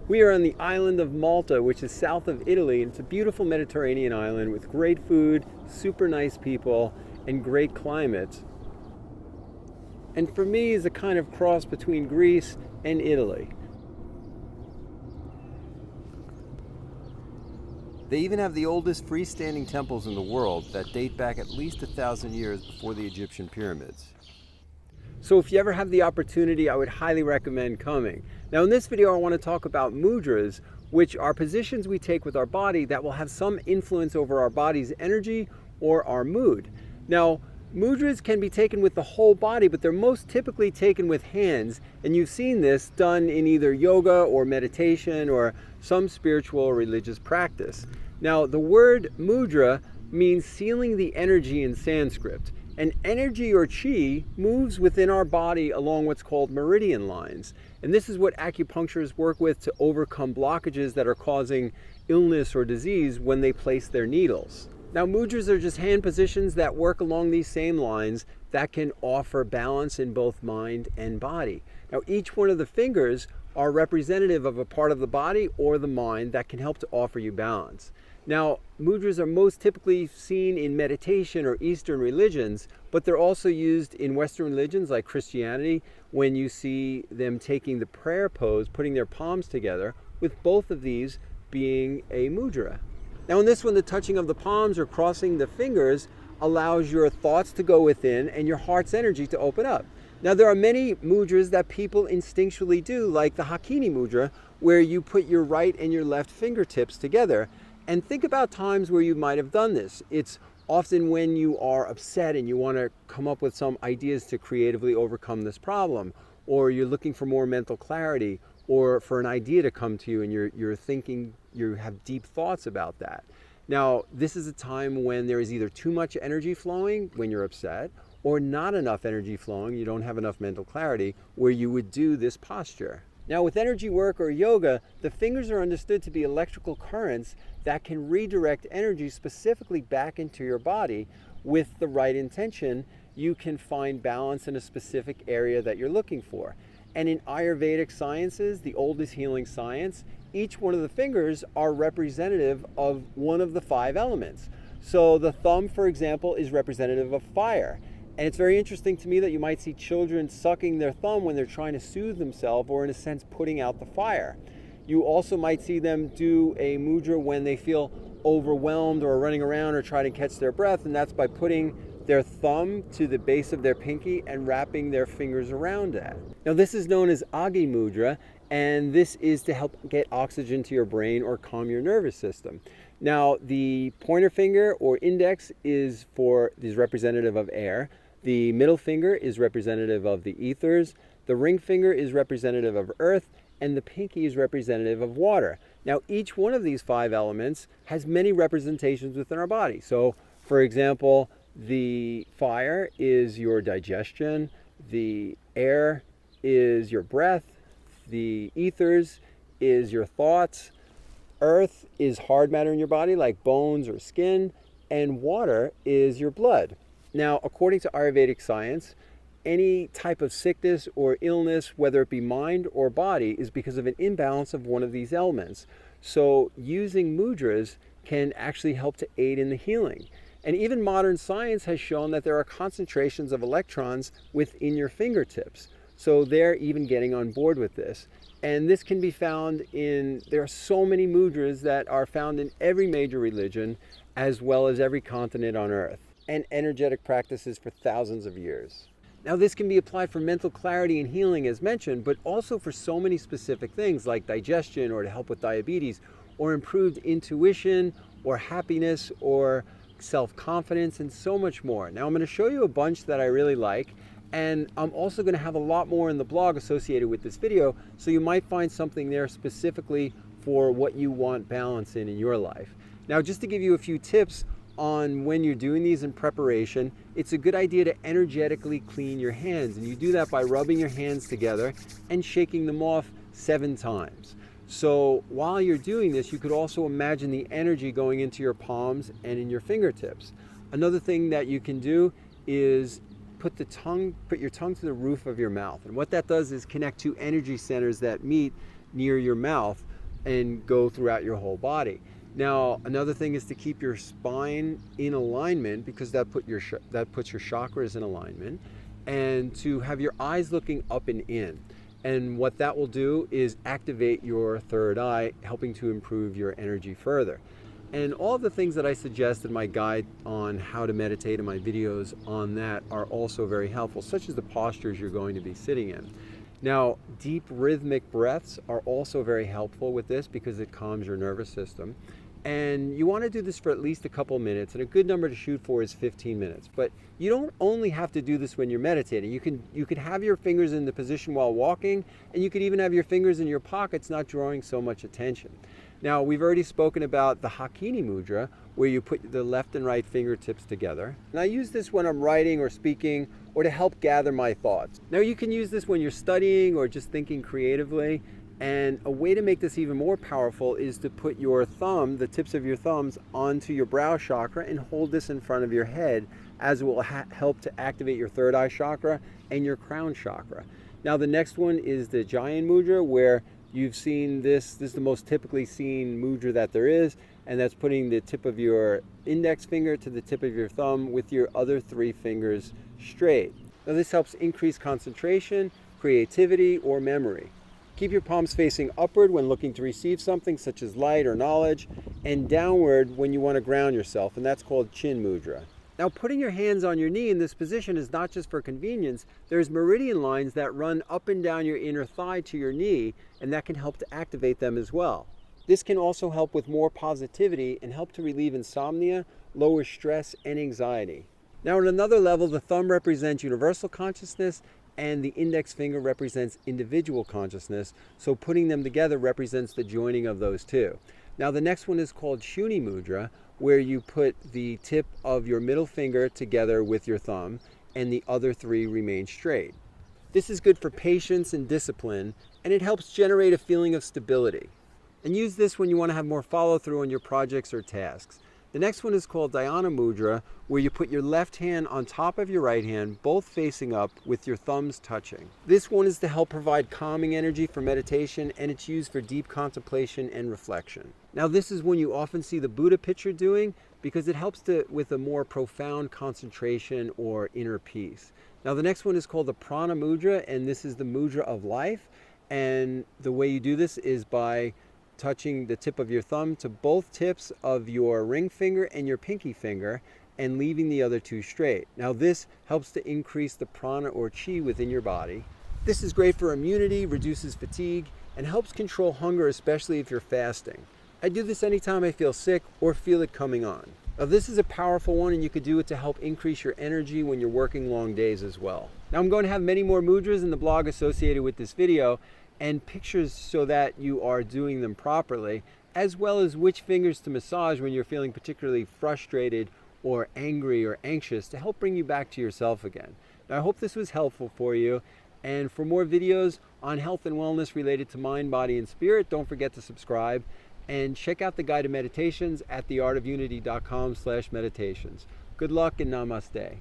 We are on the island of Malta, which is south of Italy, and it's a beautiful Mediterranean island with great food, super nice people, and great climate. And for me, is a kind of cross between Greece and Italy. They even have the oldest freestanding temples in the world that date back at least 1,000 years before the Egyptian pyramids. So if you ever have the opportunity, I would highly recommend coming. Now in this video, I want to talk about mudras, which are positions we take with our body that will have some influence over our body's energy or our mood. Now, mudras can be taken with the whole body, but they're most typically taken with hands, and you've seen this done in either yoga or meditation or some spiritual or religious practice. Now, the word mudra means sealing the energy in Sanskrit, and energy or chi moves within our body along what's called meridian lines, and this is what acupuncturists work with to overcome blockages that are causing illness or disease when they place their needles. Now, mudras are just hand positions that work along these same lines that can offer balance in both mind and body. Now, each one of the fingers are representative of a part of the body or the mind that can help to offer you balance. Now, mudras are most typically seen in meditation or Eastern religions, but they're also used in Western religions like Christianity when you see them taking the prayer pose, putting their palms together, with both of these being a mudra. Now in this one, the touching of the palms or crossing the fingers allows your thoughts to go within and your heart's energy to open up. Now there are many mudras that people instinctually do, like the Hakini mudra, where you put your right and your left fingertips together. And think about times where you might have done this. It's often when you are upset and you want to come up with some ideas to creatively overcome this problem, or you're looking for more mental clarity, or for an idea to come to you and you're thinking, you have deep thoughts about that. Now, this is a time when there is either too much energy flowing when you're upset, or not enough energy flowing, you don't have enough mental clarity, where you would do this posture. Now with energy work or yoga, the fingers are understood to be electrical currents that can redirect energy specifically back into your body. With the right intention, you can find balance in a specific area that you're looking for. And in Ayurvedic sciences, the oldest healing science, each one of the fingers are representative of one of the 5 elements. So the thumb, for example, is representative of fire. And it's very interesting to me that you might see children sucking their thumb when they're trying to soothe themselves, or in a sense putting out the fire. You also might see them do a mudra when they feel overwhelmed or running around or trying to catch their breath, and that's by putting their thumb to the base of their pinky and wrapping their fingers around that. Now this is known as Agi mudra, and this is to help get oxygen to your brain or calm your nervous system. Now the pointer finger or index is representative of air. The middle finger is representative of the ethers, the ring finger is representative of earth, and the pinky is representative of water. Now each one of these 5 elements has many representations within our body. So for example, the fire is your digestion, the air is your breath, the ethers is your thoughts, earth is hard matter in your body like bones or skin, and water is your blood. Now, according to Ayurvedic science, any type of sickness or illness, whether it be mind or body, is because of an imbalance of one of these elements. So using mudras can actually help to aid in the healing. And even modern science has shown that there are concentrations of electrons within your fingertips. So they're even getting on board with this. And this can be found there are so many mudras that are found in every major religion, as well as every continent on earth, and energetic practices for thousands of years. Now this can be applied for mental clarity and healing as mentioned, but also for so many specific things like digestion, or to help with diabetes, or improved intuition, or happiness, or self-confidence, and so much more. Now I'm going to show you a bunch that I really like, and I'm also going to have a lot more in the blog associated with this video, so you might find something there specifically for what you want balance in your life. Now just to give you a few tips on when you're doing these in preparation, it's a good idea to energetically clean your hands, and you do that by rubbing your hands together and shaking them off 7 times. So while you're doing this, you could also imagine the energy going into your palms and in your fingertips. Another thing that you can do is put your tongue to the roof of your mouth, and what that does is connect 2 energy centers that meet near your mouth. and go throughout your whole body. Now, another thing is to keep your spine in alignment, because that puts your chakras in alignment, and to have your eyes looking up and in. And what that will do is activate your third eye, helping to improve your energy further. And all the things that I suggest in my guide on how to meditate and my videos on that are also very helpful, such as the postures you're going to be sitting in. Now, deep rhythmic breaths are also very helpful with this because it calms your nervous system. And you want to do this for at least a couple minutes, and a good number to shoot for is 15 minutes. But you don't only have to do this when you're meditating. You can have your fingers in the position while walking, and you could even have your fingers in your pockets, not drawing so much attention. Now, we've already spoken about the Hakini mudra, where you put the left and right fingertips together. And I use this when I'm writing or speaking, or to help gather my thoughts. Now, you can use this when you're studying or just thinking creatively. And a way to make this even more powerful is to put your thumb, the tips of your thumbs, onto your brow chakra and hold this in front of your head, as it will help to activate your third eye chakra and your crown chakra. Now, the next one is the giant mudra, where you've seen this. This is the most typically seen mudra that there is, and that's putting the tip of your index finger to the tip of your thumb with your other three fingers straight. Now, this helps increase concentration, creativity, or memory. Keep your palms facing upward when looking to receive something such as light or knowledge, and downward when you want to ground yourself, and that's called chin mudra. Now, putting your hands on your knee in this position is not just for convenience. There's meridian lines that run up and down your inner thigh to your knee, and that can help to activate them as well. This can also help with more positivity and help to relieve insomnia, lower stress, and anxiety. Now, at another level, the thumb represents universal consciousness, and the index finger represents individual consciousness, so putting them together represents the joining of those two. Now, the next one is called Shuni mudra, where you put the tip of your middle finger together with your thumb, and the other three remain straight. This is good for patience and discipline, and it helps generate a feeling of stability. And use this when you want to have more follow-through on your projects or tasks. The next one is called Dhyana mudra, where you put your left hand on top of your right hand, both facing up with your thumbs touching. This one is to help provide calming energy for meditation, and it's used for deep contemplation and reflection. Now, this is one you often see the Buddha picture doing, because it helps with a more profound concentration or inner peace. Now, the next one is called the Prana mudra, and this is the mudra of life. And the way you do this is by touching the tip of your thumb to both tips of your ring finger and your pinky finger, and leaving the other two straight. Now, this helps to increase the prana or chi within your body. This is great for immunity, reduces fatigue, and helps control hunger, especially if you're fasting. I do this anytime I feel sick or feel it coming on. Now, this is a powerful one, and you could do it to help increase your energy when you're working long days as well. Now, I'm going to have many more mudras in the blog associated with this video, and pictures so that you are doing them properly, as well as which fingers to massage when you're feeling particularly frustrated or angry or anxious, to help bring you back to yourself again. Now, I hope this was helpful for you, and for more videos on health and wellness related to mind, body, and spirit, don't forget to subscribe, and check out the guided meditations at theartofunity.com/meditations. Good luck and namaste.